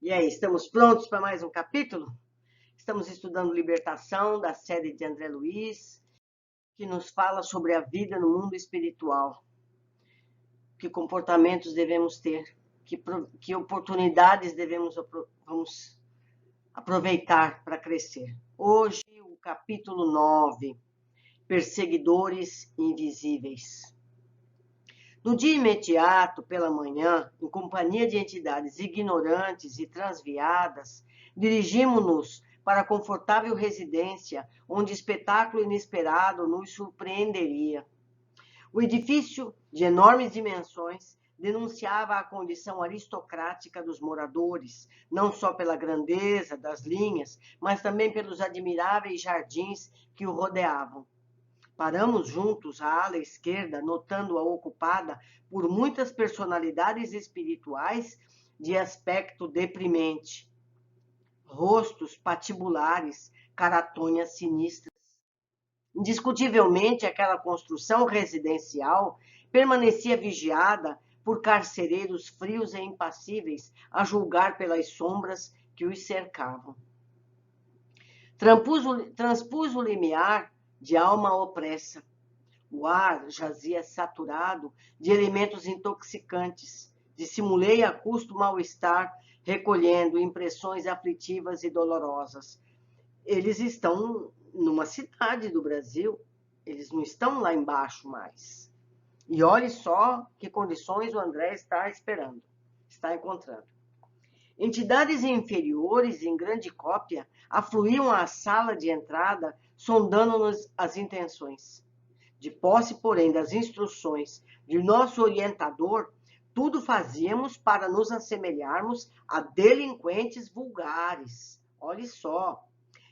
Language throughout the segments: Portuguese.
E aí, estamos prontos para mais um capítulo? Estamos estudando Libertação, da série de André Luiz, que nos fala sobre a vida no mundo espiritual, que comportamentos devemos ter, que oportunidades vamos aproveitar para crescer. Hoje, o capítulo 9, Perseguidores Invisíveis. No dia imediato, pela manhã, em companhia de entidades ignorantes e transviadas, dirigimos-nos para a confortável residência, onde espetáculo inesperado nos surpreenderia. O edifício, de enormes dimensões, denunciava a condição aristocrática dos moradores, não só pela grandeza das linhas, mas também pelos admiráveis jardins que o rodeavam. Paramos juntos à ala esquerda, notando-a ocupada por muitas personalidades espirituais de aspecto deprimente. Rostos patibulares, caratonhas sinistras. Indiscutivelmente, aquela construção residencial permanecia vigiada por carcereiros frios e impassíveis, a julgar pelas sombras que os cercavam. Transpus o limiar de alma opressa. O ar jazia saturado de elementos intoxicantes. Dissimulei a custo mal-estar, recolhendo impressões aflitivas e dolorosas. Eles estão numa cidade do Brasil, eles não estão lá embaixo mais. E olhe só que condições o André está esperando, está encontrando. Entidades inferiores, em grande cópia, afluíam à sala de entrada, sondando-nos as intenções. De posse, porém, das instruções de nosso orientador, tudo fazíamos para nos assemelharmos a delinquentes vulgares. Olhe só.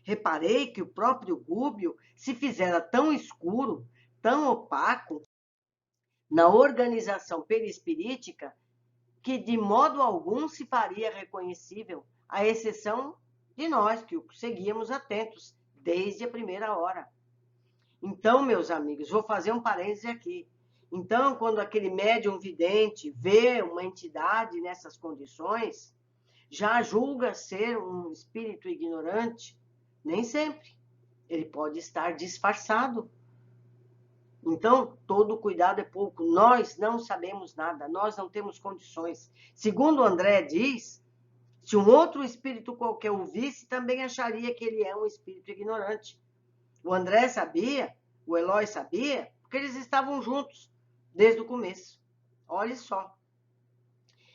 Reparei que o próprio Gúbio se fizera tão escuro, tão opaco, na organização perispirítica, que de modo algum se faria reconhecível, à exceção de nós, que o seguíamos atentos desde a primeira hora. Então, meus amigos, vou fazer um parêntese aqui. Então, quando aquele médium vidente vê uma entidade nessas condições, já julga ser um espírito ignorante? Nem sempre. Ele pode estar disfarçado. Então, todo cuidado é pouco. Nós não sabemos nada, nós não temos condições. Segundo André diz, se um outro espírito qualquer o visse, também acharia que ele é um espírito ignorante. O André sabia, o Eloy sabia, porque eles estavam juntos desde o começo. Olhe só.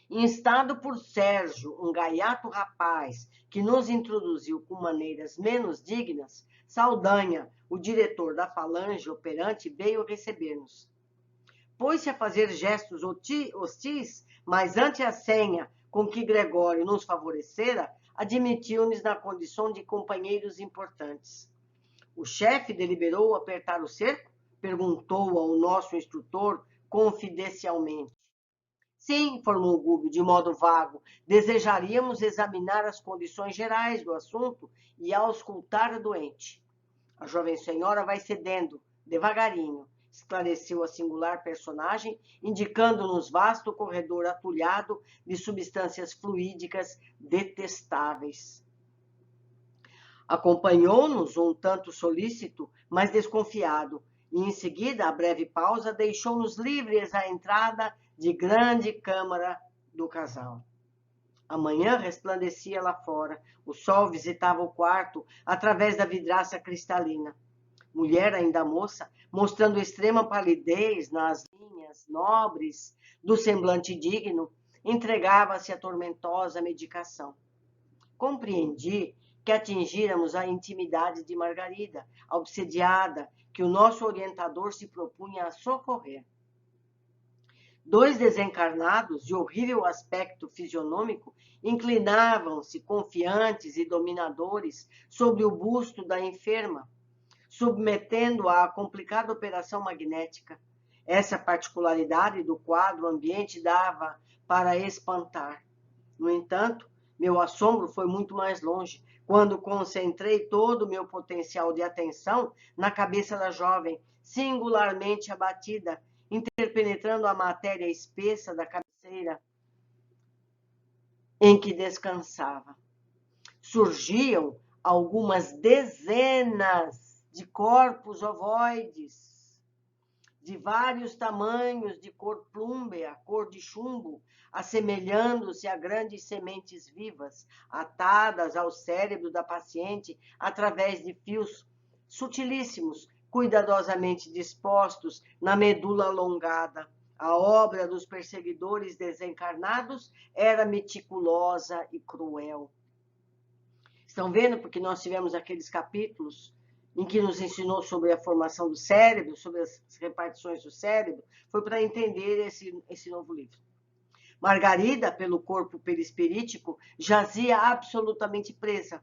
Instado por Sérgio, um gaiato rapaz que nos introduziu com maneiras menos dignas, Saldanha, o diretor da falange operante, veio receber-nos. Pôs-se a fazer gestos hostis, mas ante a senha com que Gregório nos favorecera, admitiu-nos na condição de companheiros importantes. O chefe deliberou apertar o cerco? Perguntou ao nosso instrutor confidencialmente. Sim, informou Gúbio, de modo vago. Desejaríamos examinar as condições gerais do assunto e auscultar a doente. A jovem senhora vai cedendo, devagarinho, esclareceu a singular personagem, indicando-nos vasto corredor atulhado de substâncias fluídicas detestáveis. Acompanhou-nos um tanto solícito, mas desconfiado, e em seguida, a breve pausa, deixou-nos livres à entrada de grande câmara do casal. A manhã resplandecia lá fora, o sol visitava o quarto através da vidraça cristalina. Mulher ainda moça, mostrando extrema palidez nas linhas nobres do semblante digno, entregava-se à tormentosa medicação. Compreendi que atingíramos a intimidade de Margarida, a obsediada que o nosso orientador se propunha a socorrer. Dois desencarnados de horrível aspecto fisionômico inclinavam-se confiantes e dominadores sobre o busto da enferma, submetendo-a à complicada operação magnética. Essa particularidade do quadro ambiente dava para espantar. No entanto, meu assombro foi muito mais longe, quando concentrei todo o meu potencial de atenção na cabeça da jovem, singularmente abatida, interpenetrando a matéria espessa da cabeceira. em que descansava. Surgiam algumas dezenas de corpos ovoides, de vários tamanhos, de cor plúmbea, cor de chumbo, assemelhando-se a grandes sementes vivas, atadas ao cérebro da paciente através de fios sutilíssimos, cuidadosamente dispostos na medula alongada. A obra dos perseguidores desencarnados era meticulosa e cruel. Estão vendo? Porque nós tivemos aqueles capítulos em que nos ensinou sobre a formação do cérebro, sobre as repartições do cérebro, foi para entender esse novo livro. Margarida, pelo corpo perispirítico, jazia absolutamente presa,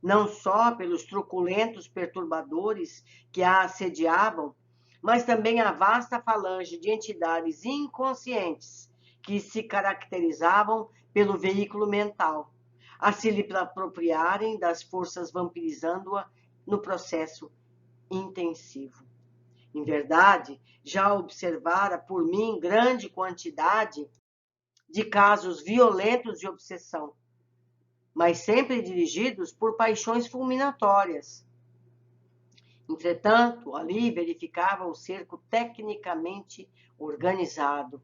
não só pelos truculentos perturbadores que a assediavam, mas também a vasta falange de entidades inconscientes que se caracterizavam pelo veículo mental, a se lhe apropriarem das forças vampirizando-a no processo intensivo. Em verdade, já observara por mim grande quantidade de casos violentos de obsessão, mas sempre dirigidos por paixões fulminatórias. Entretanto, ali verificava um cerco tecnicamente organizado.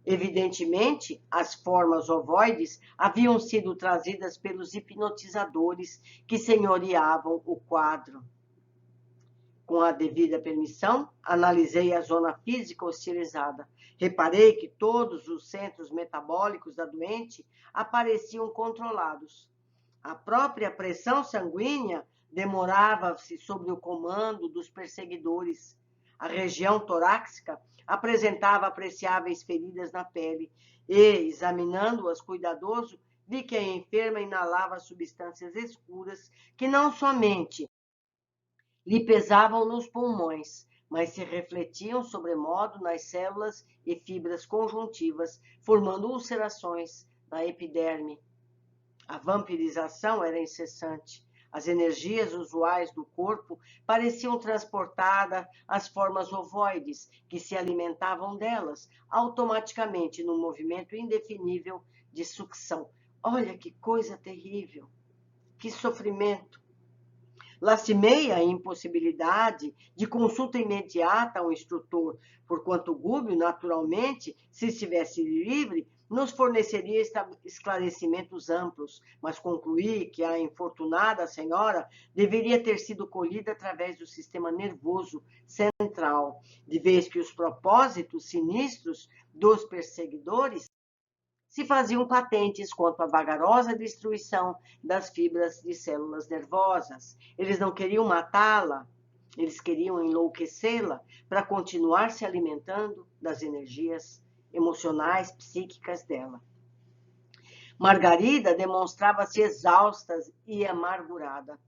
Evidentemente, as formas ovoides haviam sido trazidas pelos hipnotizadores que senhoreavam o quadro. Com a devida permissão, analisei a zona física hostilizada. Reparei que todos os centros metabólicos da doente apareciam controlados. A própria pressão sanguínea demorava-se sob o comando dos perseguidores. A região torácica apresentava apreciáveis feridas na pele e, examinando-as cuidadoso, vi que a enferma inalava substâncias escuras que não somente lhe pesavam nos pulmões, mas se refletiam sobremodo nas células e fibras conjuntivas, formando ulcerações na epiderme. A vampirização era incessante. As energias usuais do corpo pareciam transportadas às formas ovoides, que se alimentavam delas, automaticamente num movimento indefinível de sucção. Olha que coisa terrível! Que sofrimento! Lastimei a impossibilidade de consulta imediata ao instrutor, porquanto Gúbio, naturalmente, se estivesse livre, nos forneceria esclarecimentos amplos, mas concluí que a infortunada senhora deveria ter sido colhida através do sistema nervoso central, de vez que os propósitos sinistros dos perseguidores se faziam patentes quanto à vagarosa destruição das fibras de células nervosas. Eles não queriam matá-la, eles queriam enlouquecê-la para continuar se alimentando das energias emocionais, psíquicas dela. Margarida demonstrava-se exausta e amargurada.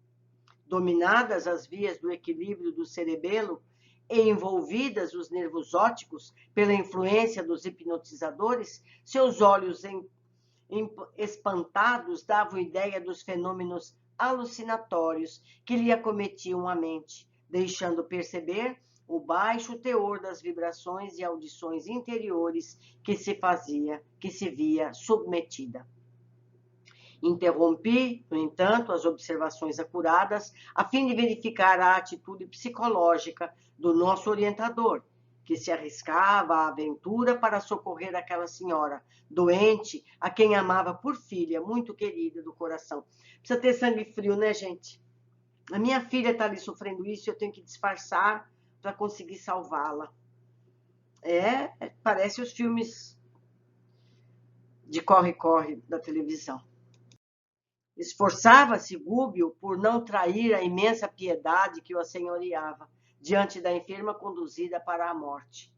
Dominadas as vias do equilíbrio do cerebelo e envolvidas os nervos ópticos pela influência dos hipnotizadores, seus olhos espantados davam ideia dos fenômenos alucinatórios que lhe acometiam a mente, deixando perceber o baixo teor das vibrações e audições interiores que se via submetida. Interrompi, no entanto, as observações acuradas, a fim de verificar a atitude psicológica do nosso orientador, que se arriscava à aventura para socorrer aquela senhora, doente, a quem amava por filha, muito querida do coração. Precisa ter sangue frio, né, gente? A minha filha está ali sofrendo isso e eu tenho que disfarçar para conseguir salvá-la. Parece os filmes de corre-corre da televisão. Esforçava-se Gúbio por não trair a imensa piedade que o assenhoreava diante da enferma conduzida para a morte.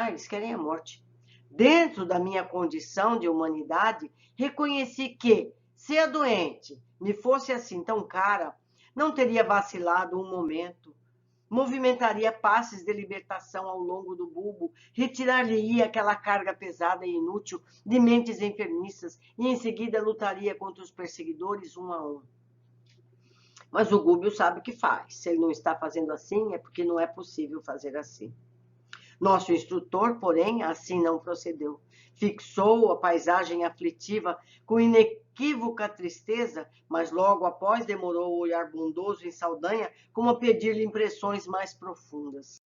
Eles querem a morte. Dentro da minha condição de humanidade, reconheci que, se a doente me fosse assim tão cara, não teria vacilado um momento. Movimentaria passes de libertação ao longo do bulbo, retirar-lhe-ia aquela carga pesada e inútil de mentes enfermiças e em seguida lutaria contra os perseguidores um a um. Mas o Gúbio sabe o que faz. Se ele não está fazendo assim, é porque não é possível fazer assim. Nosso instrutor, porém, assim não procedeu. Fixou a paisagem aflitiva com inequívoca tristeza, mas logo após demorou o olhar bondoso em Saldanha, como a pedir-lhe impressões mais profundas.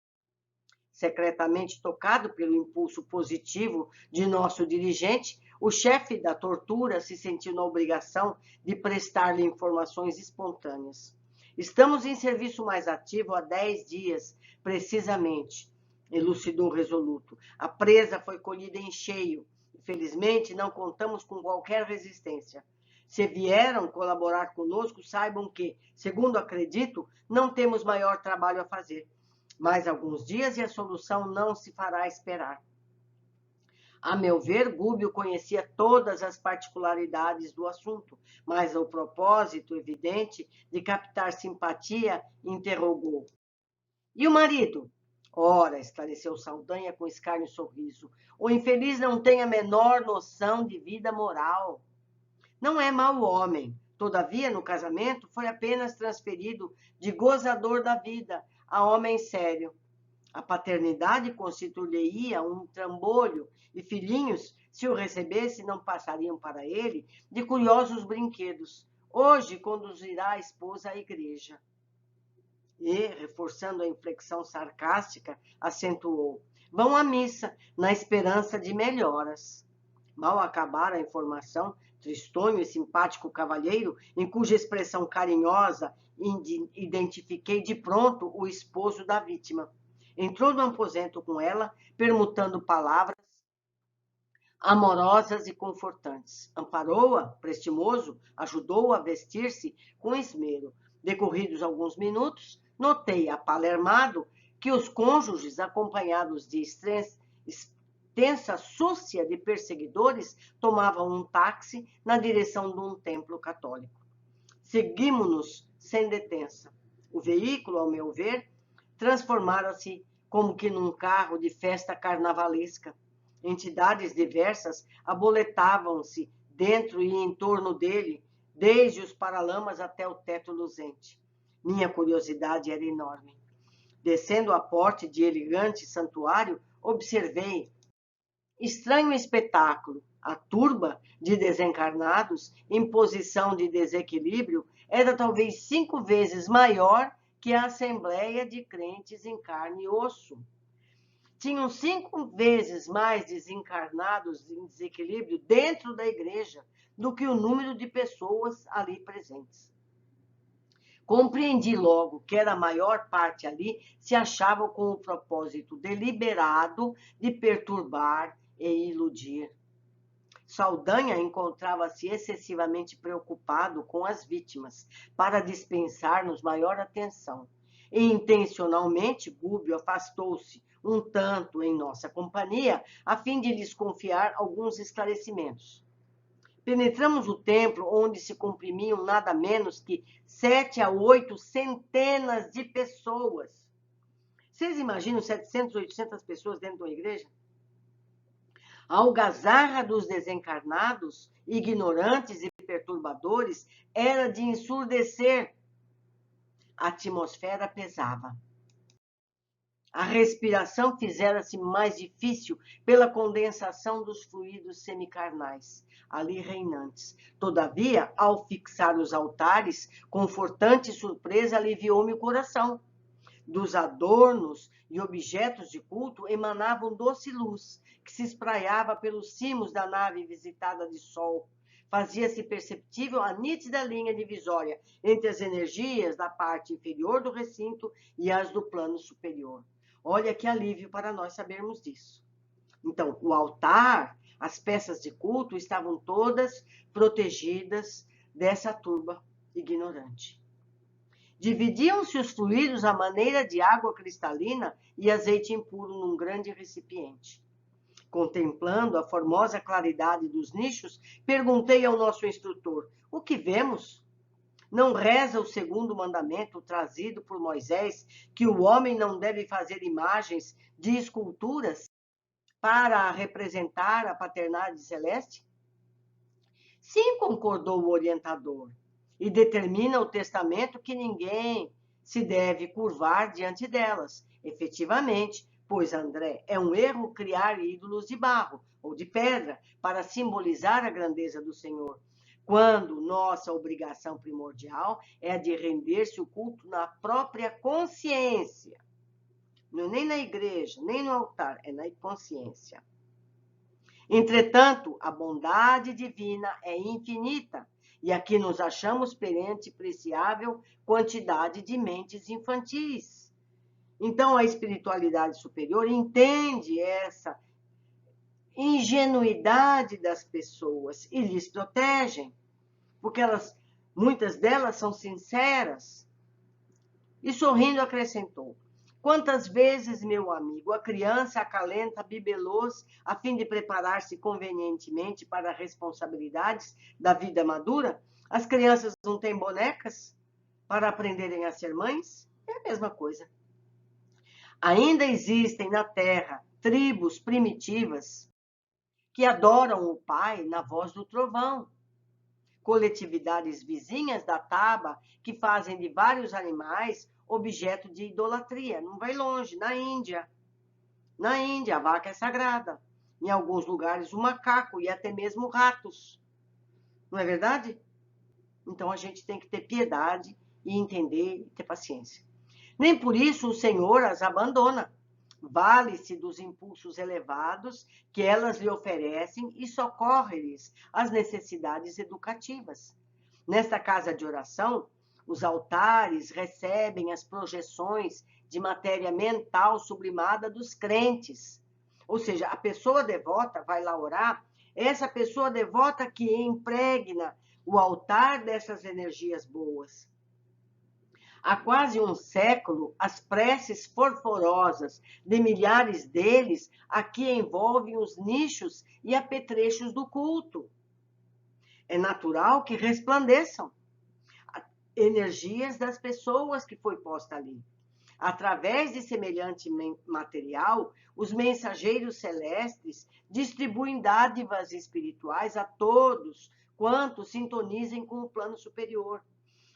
Secretamente tocado pelo impulso positivo de nosso dirigente, o chefe da tortura se sentiu na obrigação de prestar-lhe informações espontâneas. Estamos em serviço mais ativo há 10 dias, precisamente, elucidou resoluto. A presa foi colhida em cheio. Infelizmente, não contamos com qualquer resistência. Se vieram colaborar conosco, saibam que, segundo acredito, não temos maior trabalho a fazer. Mais alguns dias e a solução não se fará esperar. A meu ver, Gúbio conhecia todas as particularidades do assunto, mas o propósito evidente de captar simpatia interrogou. E o marido? Ora, esclareceu Saldanha com escárnio sorriso, o infeliz não tem a menor noção de vida moral. Não é mau homem. Todavia, no casamento, foi apenas transferido de gozador da vida a homem sério. A paternidade constituiria um trambolho, e filhinhos, se o recebesse, não passariam para ele de curiosos brinquedos. Hoje conduzirá a esposa à igreja. E, reforçando a inflexão sarcástica, acentuou: vão à missa, na esperança de melhoras. Mal acabara a informação, tristonho e simpático cavalheiro, em cuja expressão carinhosa identifiquei de pronto o esposo da vítima. Entrou no aposento com ela, permutando palavras amorosas e confortantes. Amparou-a, prestimoso, ajudou-a a vestir-se com esmero. Decorridos alguns minutos, notei, apalermado, que os cônjuges, acompanhados de extensa súcia de perseguidores, tomavam um táxi na direção de um templo católico. Seguimos-nos sem detença. O veículo, ao meu ver, transformara-se como que num carro de festa carnavalesca. Entidades diversas aboletavam-se dentro e em torno dele, desde os paralamas até o teto luzente. Minha curiosidade era enorme. Descendo a porta de elegante santuário, observei estranho espetáculo. A turba de desencarnados, em posição de desequilíbrio, era talvez 5 vezes maior que a assembleia de crentes em carne e osso. Tinham 5 vezes mais desencarnados em desequilíbrio dentro da igreja do que o número de pessoas ali presentes. Compreendi logo que a maior parte ali se achava com o propósito deliberado de perturbar e iludir. Saldanha encontrava-se excessivamente preocupado com as vítimas, para dispensar-nos maior atenção. E intencionalmente, Gúbio afastou-se um tanto em nossa companhia, a fim de lhes confiar alguns esclarecimentos. Penetramos o templo, onde se comprimiam nada menos que 7 a 8 centenas de pessoas. Vocês imaginam 700, 800 pessoas dentro de uma igreja? A algazarra dos desencarnados, ignorantes e perturbadores, era de ensurdecer. A atmosfera pesava. A respiração fizera-se mais difícil pela condensação dos fluidos semicarnais, ali reinantes. Todavia, ao fixar os altares, confortante surpresa aliviou-me o coração. Dos adornos e objetos de culto emanavam doce luz, que se espraiava pelos cimos da nave visitada de sol. Fazia-se perceptível a nítida linha divisória entre as energias da parte inferior do recinto e as do plano superior. Olha que alívio para nós sabermos disso. Então, o altar, as peças de culto estavam todas protegidas dessa turba ignorante. Dividiam-se os fluidos à maneira de água cristalina e azeite impuro num grande recipiente. Contemplando a formosa claridade dos nichos, perguntei ao nosso instrutor: o que vemos? Não reza o segundo mandamento trazido por Moisés, que o homem não deve fazer imagens de esculturas para representar a paternidade celeste? Sim, concordou o orientador, e determina o testamento que ninguém se deve curvar diante delas. Efetivamente, Pois, André, é um erro criar ídolos de barro ou de pedra para simbolizar a grandeza do Senhor, quando nossa obrigação primordial é a de render-se o culto na própria consciência. Não é nem na igreja, nem no altar, é na consciência. Entretanto, a bondade divina é infinita, e aqui nos achamos perante preciável quantidade de mentes infantis. Então, a espiritualidade superior entende essa ingenuidade das pessoas e lhes protegem, porque muitas delas são sinceras. E sorrindo acrescentou: quantas vezes, meu amigo, a criança acalenta bibelôs a fim de preparar-se convenientemente para as responsabilidades da vida madura? As crianças não têm bonecas para aprenderem a ser mães? É a mesma coisa. Ainda existem na Terra tribos primitivas que adoram o Pai na voz do trovão, coletividades vizinhas da taba que fazem de vários animais objeto de idolatria. Não vai longe, na Índia. Na Índia, a vaca é sagrada. Em alguns lugares, o macaco e até mesmo ratos. Não é verdade? Então, a gente tem que ter piedade e entender e ter paciência. Nem por isso o Senhor as abandona. Vale-se dos impulsos elevados que elas lhe oferecem e socorre-lhes as necessidades educativas. Nesta casa de oração, os altares recebem as projeções de matéria mental sublimada dos crentes. Ou seja, a pessoa devota vai lá orar, essa pessoa devota que impregna o altar dessas energias boas. Há quase um século, as preces forforosas de milhares deles aqui envolvem os nichos e apetrechos do culto. É natural que resplandeçam energias das pessoas que foi posta ali. Através de semelhante material, os mensageiros celestes distribuem dádivas espirituais a todos quantos sintonizem com o plano superior.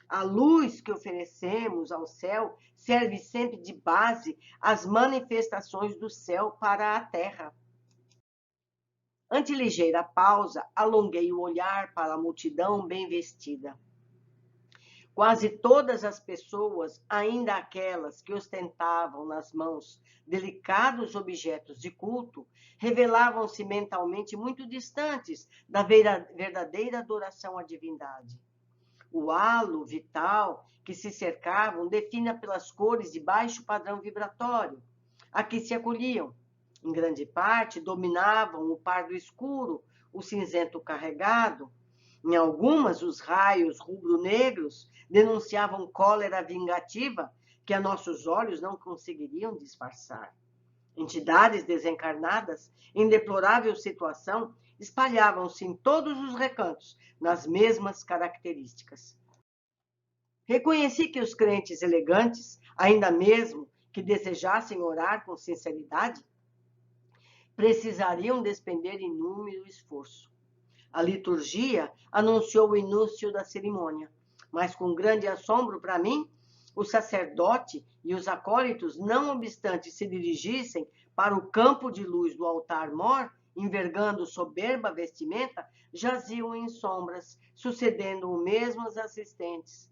A luz que oferecemos ao céu serve sempre de base às manifestações do céu para a terra. Ante ligeira pausa, alonguei o olhar para a multidão bem vestida. Quase todas as pessoas, ainda aquelas que ostentavam nas mãos delicados objetos de culto, revelavam-se mentalmente muito distantes da verdadeira adoração à divindade. O halo vital que se cercavam defina pelas cores de baixo padrão vibratório, a que se acolhiam. Em grande parte, dominavam o pardo escuro, o cinzento carregado. Em algumas, os raios rubro-negros denunciavam cólera vingativa que a nossos olhos não conseguiriam disfarçar. Entidades desencarnadas, em deplorável situação, espalhavam-se em todos os recantos, nas mesmas características. Reconheci que os crentes elegantes, ainda mesmo que desejassem orar com sinceridade, precisariam despender inúmero esforço. A liturgia anunciou o início da cerimônia, mas com grande assombro para mim, o sacerdote e os acólitos, não obstante se dirigissem para o campo de luz do altar-mor, envergando soberba vestimenta, jaziam em sombras, sucedendo o mesmo aos assistentes.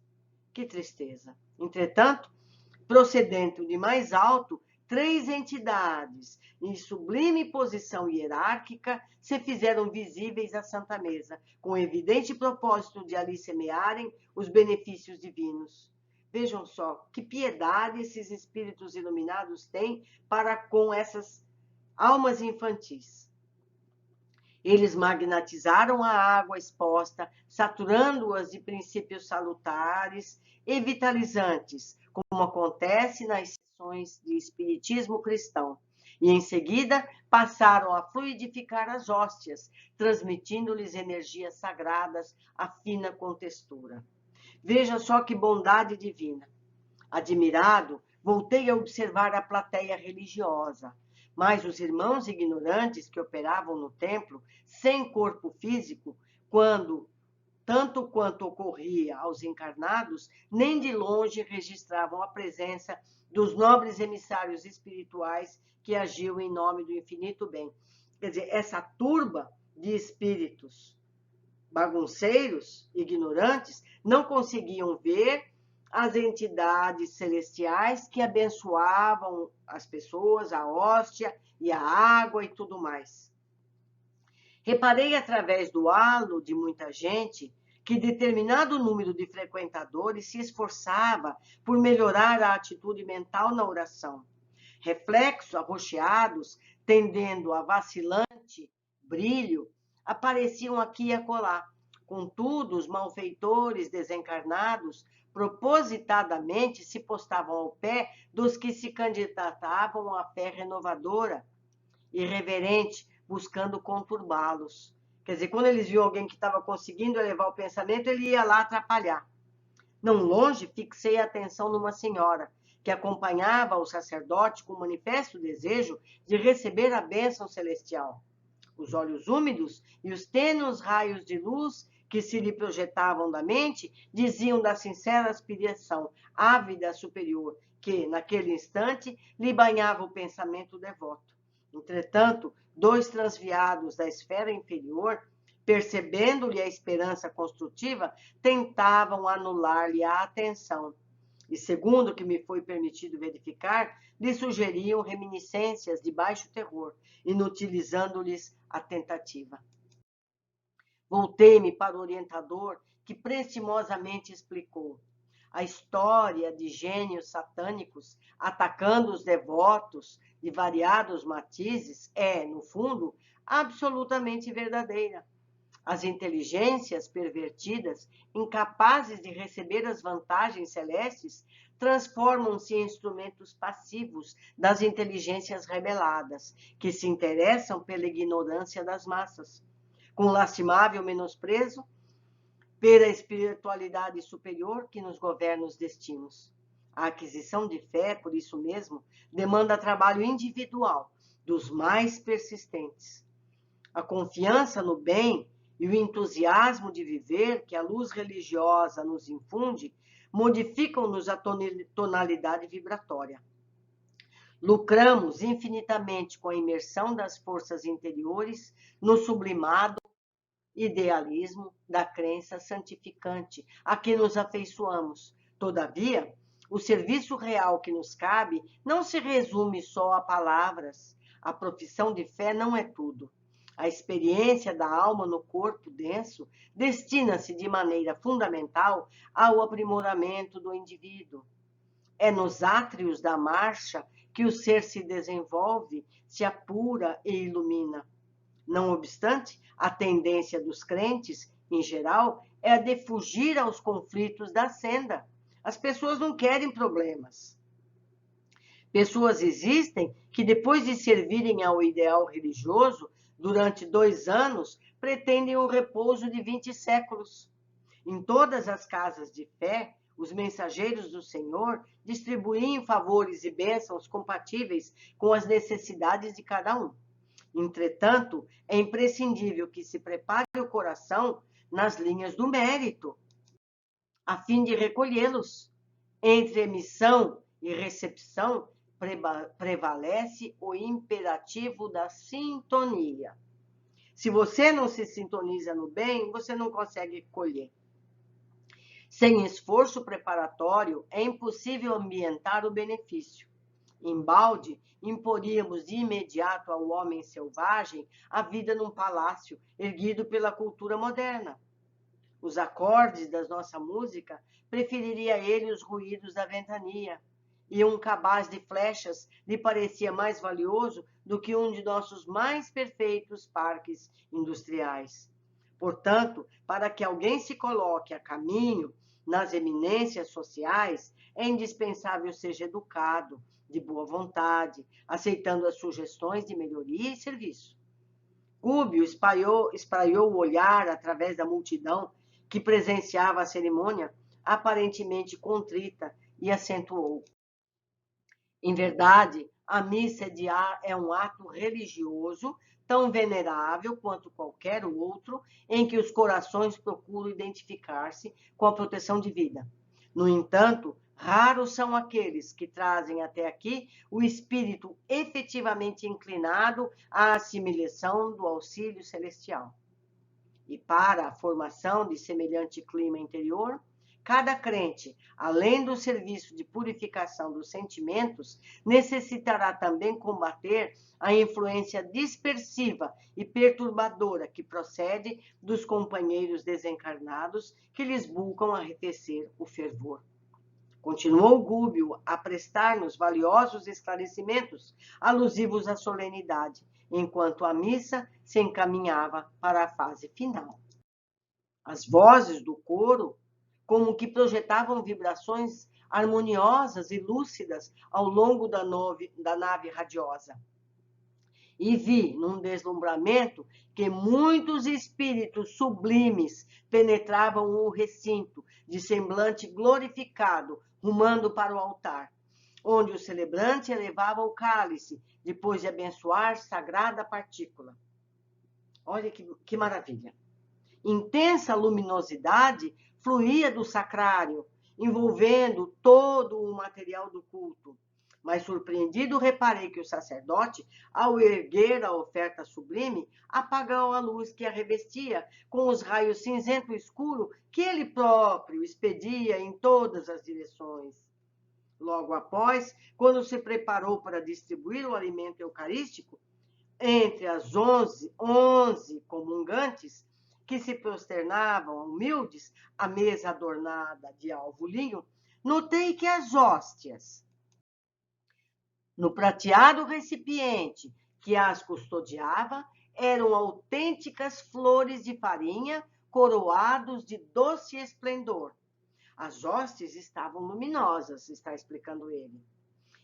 Que tristeza! Entretanto, procedendo de mais alto, 3 entidades, em sublime posição hierárquica, se fizeram visíveis à Santa Mesa, com evidente propósito de ali semearem os benefícios divinos. Vejam só que piedade esses espíritos iluminados têm para com essas almas infantis. Eles magnetizaram a água exposta, saturando-as de princípios salutares e vitalizantes, como acontece nas sessões de espiritismo cristão. E, em seguida, passaram a fluidificar as hóstias, transmitindo-lhes energias sagradas à fina contextura. Veja só que bondade divina. Admirado, voltei a observar a plateia religiosa. Mas os irmãos ignorantes que operavam no templo, sem corpo físico, quando tanto quanto ocorria aos encarnados, nem de longe registravam a presença dos nobres emissários espirituais que agiam em nome do infinito bem. Quer dizer, essa turba de espíritos bagunceiros, ignorantes, não conseguiam ver as entidades celestiais que abençoavam as pessoas, a hóstia e a água e tudo mais. Reparei através do halo de muita gente que determinado número de frequentadores se esforçava por melhorar a atitude mental na oração. Reflexos arroxeados, tendendo a vacilante brilho, apareciam aqui e acolá. Contudo, os malfeitores desencarnados propositadamente se postavam ao pé dos que se candidatavam à fé renovadora, irreverente, buscando conturbá-los. Quer dizer, quando eles viam alguém que estava conseguindo elevar o pensamento, ele ia lá atrapalhar. Não longe, fixei a atenção numa senhora que acompanhava o sacerdote com manifesto desejo de receber a bênção celestial. Os olhos úmidos e os tênues raios de luz que se lhe projetavam da mente diziam da sincera aspiração ávida superior que, naquele instante, lhe banhava o pensamento devoto. Entretanto, dois transviados da esfera inferior, percebendo-lhe a esperança construtiva, tentavam anular-lhe a atenção. E, segundo o que me foi permitido verificar, lhe sugeriam reminiscências de baixo terror, inutilizando-lhes a tentativa. Voltei-me para o orientador, que prestimosamente explicou. A história de gênios satânicos atacando os devotos de variados matizes é, no fundo, absolutamente verdadeira. As inteligências pervertidas, incapazes de receber as vantagens celestes, transformam-se em instrumentos passivos das inteligências rebeladas, que se interessam pela ignorância das massas. Com lastimável menosprezo pela espiritualidade superior que nos governa os destinos. A aquisição de fé, por isso mesmo, demanda trabalho individual dos mais persistentes. A confiança no bem e o entusiasmo de viver que a luz religiosa nos infunde modificam-nos a tonalidade vibratória. Lucramos infinitamente com a imersão das forças interiores no sublimado idealismo da crença santificante a que nos afeiçoamos. Todavia, o serviço real que nos cabe não se resume só a palavras. A profissão de fé não é tudo. A experiência da alma no corpo denso destina-se de maneira fundamental ao aprimoramento do indivíduo. É nos átrios da marcha que o ser se desenvolve, se apura e ilumina. Não obstante, a tendência dos crentes, em geral, é a de fugir aos conflitos da senda. As pessoas não querem problemas. Pessoas existem que, depois de servirem ao ideal religioso durante 2 anos, pretendem o repouso de 20 séculos. Em todas as casas de fé, os mensageiros do Senhor distribuíam favores e bênçãos compatíveis com as necessidades de cada um. Entretanto, é imprescindível que se prepare o coração nas linhas do mérito, a fim de recolhê-los. Entre emissão e recepção prevalece o imperativo da sintonia. Se você não se sintoniza no bem, você não consegue colher. Sem esforço preparatório, é impossível ambientar o benefício. Embalde, imporíamos de imediato ao homem selvagem a vida num palácio erguido pela cultura moderna. Os acordes da nossa música preferiria ele os ruídos da ventania, e um cabaz de flechas lhe parecia mais valioso do que um de nossos mais perfeitos parques industriais. Portanto, para que alguém se coloque a caminho nas eminências sociais, é indispensável seja educado, de boa vontade, aceitando as sugestões de melhoria e serviço. Cúbio espraiou o olhar através da multidão que presenciava a cerimônia, aparentemente contrita, e acentuou: em verdade, a missa é um ato religioso tão venerável quanto qualquer outro, em que os corações procuram identificar-se com a proteção de vida. No entanto, raros são aqueles que trazem até aqui o espírito efetivamente inclinado à assimilação do auxílio celestial. E para a formação de semelhante clima interior, cada crente, além do serviço de purificação dos sentimentos, necessitará também combater a influência dispersiva e perturbadora que procede dos companheiros desencarnados que lhes buscam arrefecer o fervor. Continuou Gúbio a prestar-nos valiosos esclarecimentos alusivos à solenidade, enquanto a missa se encaminhava para a fase final. As vozes do coro, como que projetavam vibrações harmoniosas e lúcidas ao longo da nave radiosa. E vi, num deslumbramento, que muitos espíritos sublimes penetravam o recinto, de semblante glorificado, rumando para o altar, onde o celebrante elevava o cálice, depois de abençoar sagrada partícula. Olha que maravilha! Intensa luminosidade fluía do sacrário, envolvendo todo o material do culto. Mas, surpreendido, reparei que o sacerdote, ao erguer a oferta sublime, apagou a luz que a revestia com os raios cinzento escuro que ele próprio expedia em todas as direções. Logo após, quando se preparou para distribuir o alimento eucarístico, entre as 11 comungantes, que se prosternavam humildes à mesa adornada de alvo linho, notei que as hóstias, no prateado recipiente que as custodiava, eram autênticas flores de farinha coroados de doce esplendor. As hóstias estavam luminosas, está explicando ele.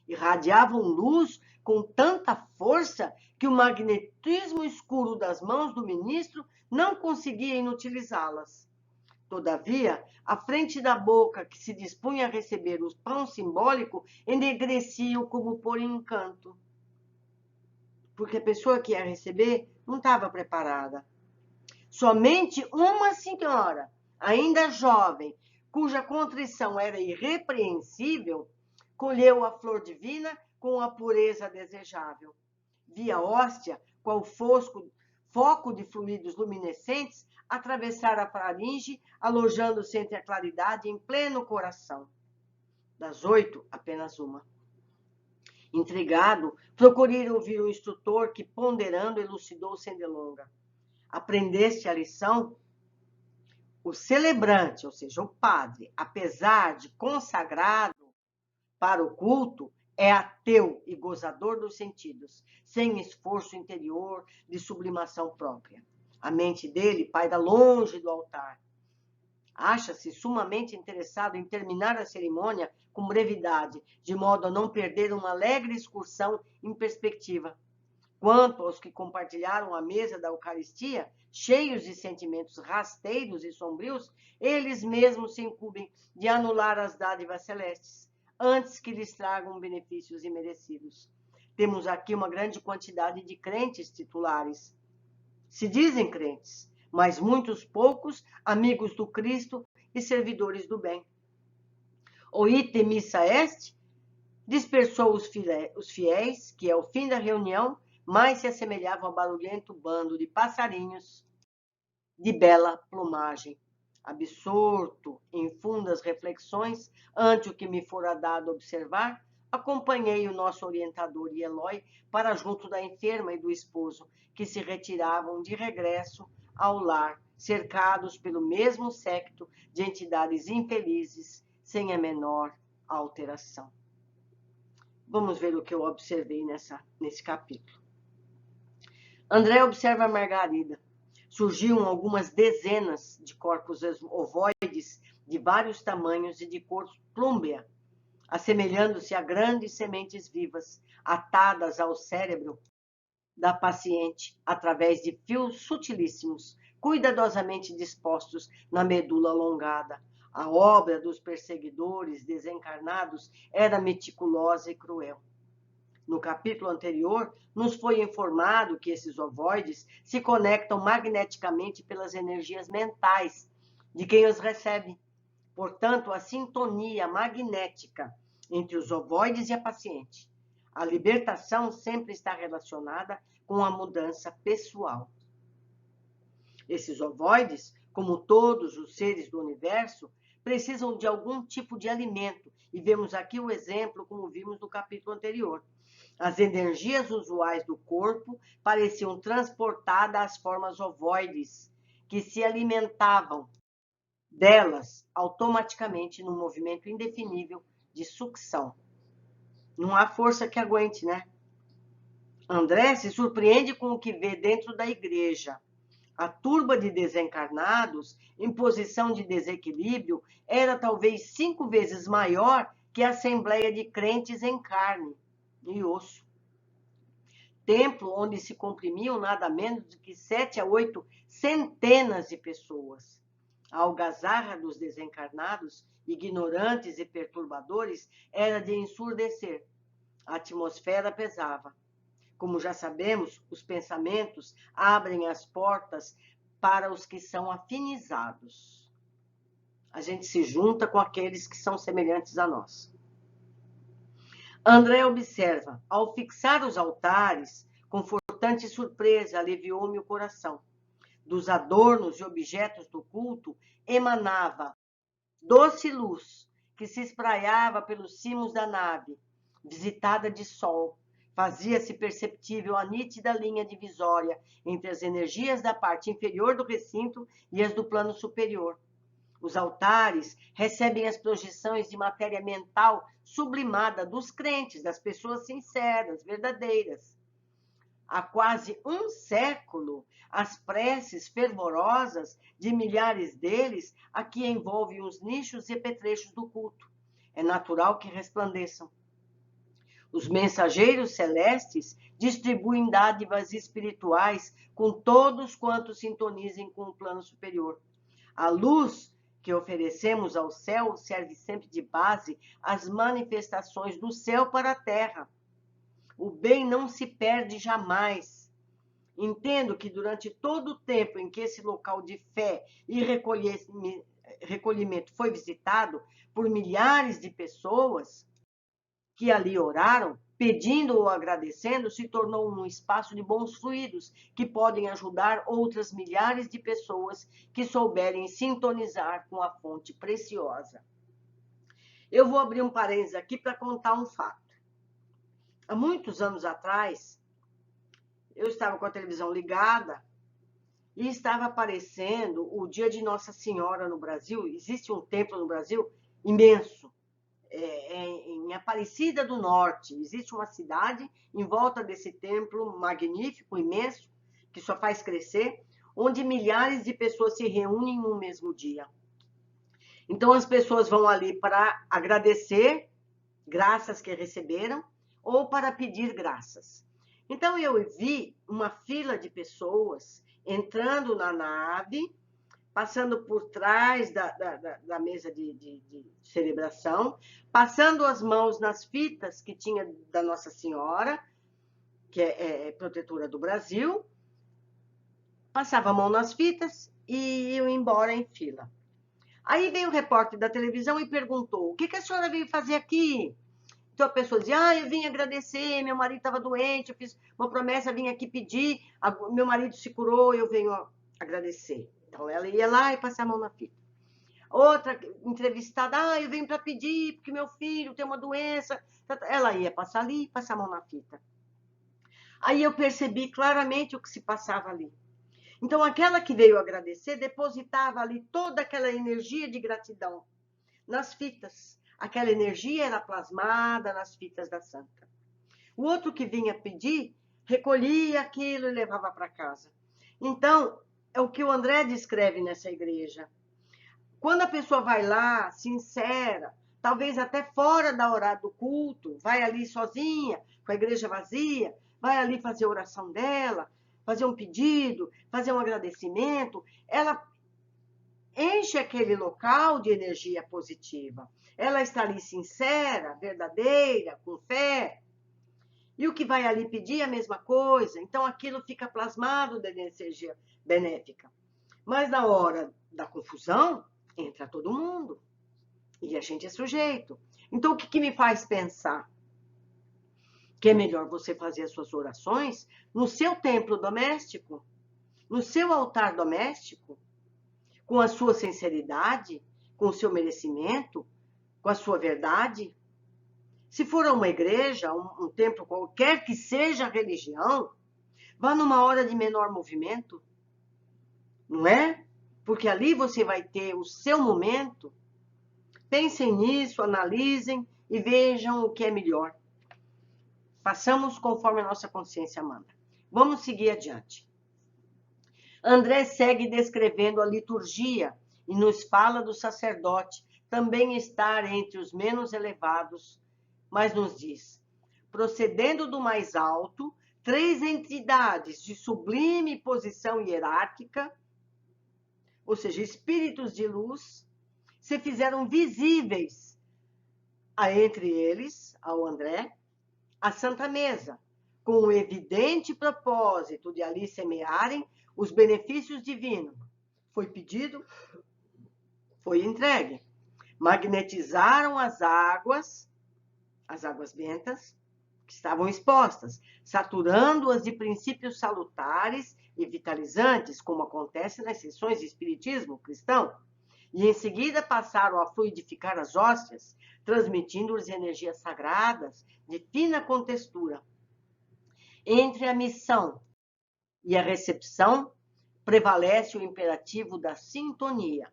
Irradiavam luz com tanta força que o magnetismo escuro das mãos do ministro não conseguia inutilizá-las. Todavia, a frente da boca que se dispunha a receber o pão simbólico ennegrecia-o como por encanto. Porque a pessoa que ia receber não estava preparada. Somente uma senhora, ainda jovem, cuja contrição era irrepreensível, colheu a flor divina com a pureza desejável. Via a hóstia, qual foco de fluidos luminescentes, atravessar a faringe, alojando-se entre a claridade em pleno coração. Das 8, apenas uma. Intrigado, procurei ouvir o instrutor que, ponderando, elucidou sem delonga. Aprendeste a lição? O celebrante, ou seja, o padre, apesar de consagrado para o culto, é ateu e gozador dos sentidos, sem esforço interior de sublimação própria. A mente dele paira longe do altar. Acha-se sumamente interessado em terminar a cerimônia com brevidade, de modo a não perder uma alegre excursão em perspectiva. Quanto aos que compartilharam a mesa da Eucaristia, cheios de sentimentos rasteiros e sombrios, eles mesmos se incumbem de anular as dádivas celestes, antes que lhes tragam benefícios imerecidos. Temos aqui uma grande quantidade de crentes titulares. Se dizem crentes, mas muitos poucos amigos do Cristo e servidores do bem. O ite missa est dispersou os fiéis, que ao fim da reunião mais se assemelhavam a barulhento bando de passarinhos de bela plumagem. Absorto em fundas reflexões, ante o que me fora dado observar, acompanhei o nosso orientador e Eloy para junto da enferma e do esposo, que se retiravam de regresso ao lar, cercados pelo mesmo séquito de entidades infelizes, sem a menor alteração. Vamos ver o que eu observei nesse capítulo. André observa Margarida. Surgiam algumas dezenas de corpos ovoides de vários tamanhos e de cor plúmbea, assemelhando-se a grandes sementes vivas, atadas ao cérebro da paciente através de fios sutilíssimos, cuidadosamente dispostos na medula alongada. A obra dos perseguidores desencarnados era meticulosa e cruel. No capítulo anterior, nos foi informado que esses ovoides se conectam magneticamente pelas energias mentais de quem os recebe. Portanto, a sintonia magnética entre os ovoides e a paciente. A libertação sempre está relacionada com a mudança pessoal. Esses ovoides, como todos os seres do universo, precisam de algum tipo de alimento. E vemos aqui o exemplo, como vimos no capítulo anterior. As energias usuais do corpo pareciam transportadas às formas ovoides, que se alimentavam delas automaticamente num movimento indefinível de sucção. Não há força que aguente, né? André se surpreende com o que vê dentro da igreja. A turba de desencarnados, em posição de desequilíbrio, era talvez 5 vezes maior que a assembleia de crentes em carne e osso. Templo onde se comprimiam nada menos do que 7 a 8 centenas de pessoas. A algazarra dos desencarnados, ignorantes e perturbadores, era de ensurdecer. A atmosfera pesava. Como já sabemos, os pensamentos abrem as portas para os que são afinizados. A gente se junta com aqueles que são semelhantes a nós. André observa, ao fixar os altares, confortante surpresa aliviou-me o coração. Dos adornos e objetos do culto emanava doce luz que se espraiava pelos cimos da nave, visitada de sol. Fazia-se perceptível a nítida linha divisória entre as energias da parte inferior do recinto e as do plano superior. Os altares recebem as projeções de matéria mental sublimada dos crentes, das pessoas sinceras, verdadeiras. Há quase um século, as preces fervorosas de milhares deles aqui envolvem os nichos e apetrechos do culto. É natural que resplandeçam. Os mensageiros celestes distribuem dádivas espirituais com todos quantos sintonizem com o plano superior. A luz que oferecemos ao céu serve sempre de base às manifestações do céu para a terra. O bem não se perde jamais. Entendo que durante todo o tempo em que esse local de fé e recolhimento foi visitado por milhares de pessoas que ali oraram, pedindo ou agradecendo, se tornou um espaço de bons fluidos que podem ajudar outras milhares de pessoas que souberem sintonizar com a fonte preciosa. Eu vou abrir um parênteses aqui para contar um fato. Há muitos anos atrás, eu estava com a televisão ligada e estava aparecendo o dia de Nossa Senhora no Brasil. Existe um templo no Brasil imenso, em Aparecida do Norte. Existe uma cidade em volta desse templo magnífico, imenso, que só faz crescer, onde milhares de pessoas se reúnem no mesmo dia. Então, as pessoas vão ali para agradecer graças que receberam ou para pedir graças. Então, eu vi uma fila de pessoas entrando na nave, passando por trás da mesa de celebração, passando as mãos nas fitas que tinha da Nossa Senhora, que é protetora do Brasil, passava a mão nas fitas e iam embora em fila. Aí veio o repórter da televisão e perguntou: o que a senhora veio fazer aqui? Então a pessoa dizia: eu vim agradecer, meu marido estava doente, eu fiz uma promessa, vim aqui pedir, meu marido se curou, eu venho agradecer. Então ela ia lá e passava a mão na fita. Outra entrevistada: eu venho para pedir, porque meu filho tem uma doença. Ela ia passar ali e passar a mão na fita. Aí eu percebi claramente o que se passava ali. Então aquela que veio agradecer depositava ali toda aquela energia de gratidão nas fitas. Aquela energia era plasmada nas fitas da santa. O outro que vinha pedir, recolhia aquilo e levava para casa. Então, é o que o André descreve nessa igreja. Quando a pessoa vai lá, sincera, talvez até fora da hora do culto, vai ali sozinha, com a igreja vazia, vai ali fazer a oração dela, fazer um pedido, fazer um agradecimento, ela enche aquele local de energia positiva. Ela está ali sincera, verdadeira, com fé. E o que vai ali pedir é a mesma coisa. Então, aquilo fica plasmado da energia benéfica. Mas na hora da confusão, entra todo mundo. E a gente é sujeito. Então, o que me faz pensar? Que é melhor você fazer as suas orações no seu templo doméstico, no seu altar doméstico, com a sua sinceridade, com o seu merecimento, com a sua verdade. Se for a uma igreja, um templo, qualquer que seja a religião, vá numa hora de menor movimento, não é? Porque ali você vai ter o seu momento. Pensem nisso, analisem e vejam o que é melhor. Façamos conforme a nossa consciência manda. Vamos seguir adiante. André segue descrevendo a liturgia e nos fala do sacerdote também estar entre os menos elevados, mas nos diz: procedendo do mais alto, 3 entidades de sublime posição hierárquica, ou seja, espíritos de luz, se fizeram visíveis entre eles, ao André, a Santa Mesa, com o evidente propósito de ali semearem os benefícios divinos. Foi pedido, foi entregue. Magnetizaram as águas bentas, que estavam expostas, saturando-as de princípios salutares e vitalizantes, como acontece nas sessões de espiritismo cristão, e em seguida passaram a fluidificar as hóstias, transmitindo-lhes energias sagradas de fina contextura. Entre a missão e a recepção, prevalece o imperativo da sintonia.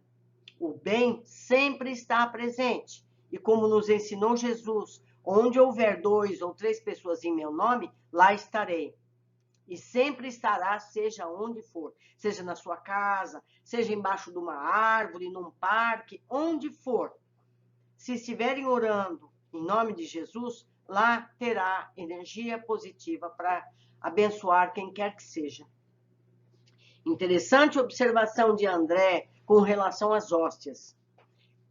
O bem sempre está presente, e como nos ensinou Jesus, onde houver 2 ou 3 pessoas em meu nome, lá estarei. E sempre estará, seja onde for, seja na sua casa, seja embaixo de uma árvore, num parque, onde for. Se estiverem orando em nome de Jesus, lá terá energia positiva para abençoar quem quer que seja. Interessante observação de André com relação às hóstias.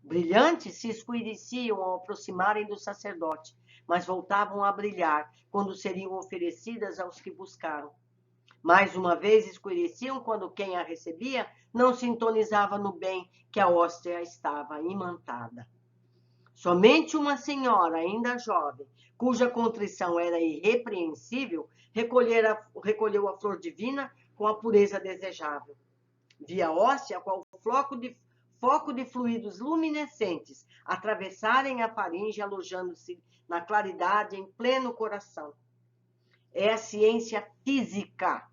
Brilhantes se escureciam ao aproximarem do sacerdote, mas voltavam a brilhar quando seriam oferecidas aos que buscaram. Mais uma vez escureciam quando quem a recebia não sintonizava no bem que a hóstia estava imantada. Somente uma senhora, ainda jovem, cuja contrição era irrepreensível, recolheu a flor divina com a pureza desejável. Via hóstia qual foco de fluidos luminescentes atravessarem a faringe, alojando-se na claridade em pleno coração. É a ciência física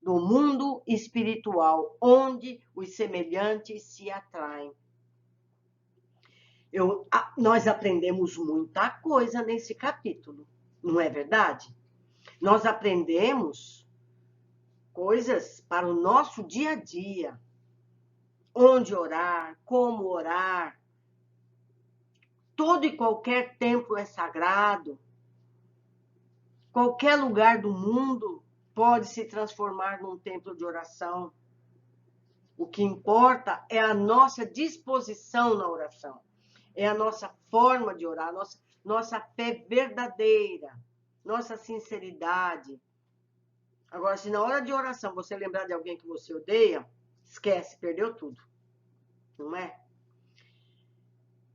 do mundo espiritual, onde os semelhantes se atraem. Nós aprendemos muita coisa nesse capítulo, não é verdade? Nós aprendemos coisas para o nosso dia a dia. Onde orar, como orar. Todo e qualquer templo é sagrado. Qualquer lugar do mundo pode se transformar num templo de oração. O que importa é a nossa disposição na oração. É a nossa forma de orar, nossa fé verdadeira, nossa sinceridade. Agora, se na hora de oração você lembrar de alguém que você odeia, esquece, perdeu tudo. Não é?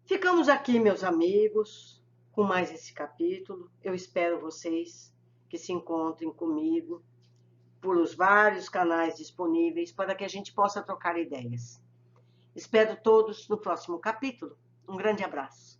Ficamos aqui, meus amigos, com mais esse capítulo. Eu espero vocês que se encontrem comigo por os vários canais disponíveis para que a gente possa trocar ideias. Espero todos no próximo capítulo. Um grande abraço.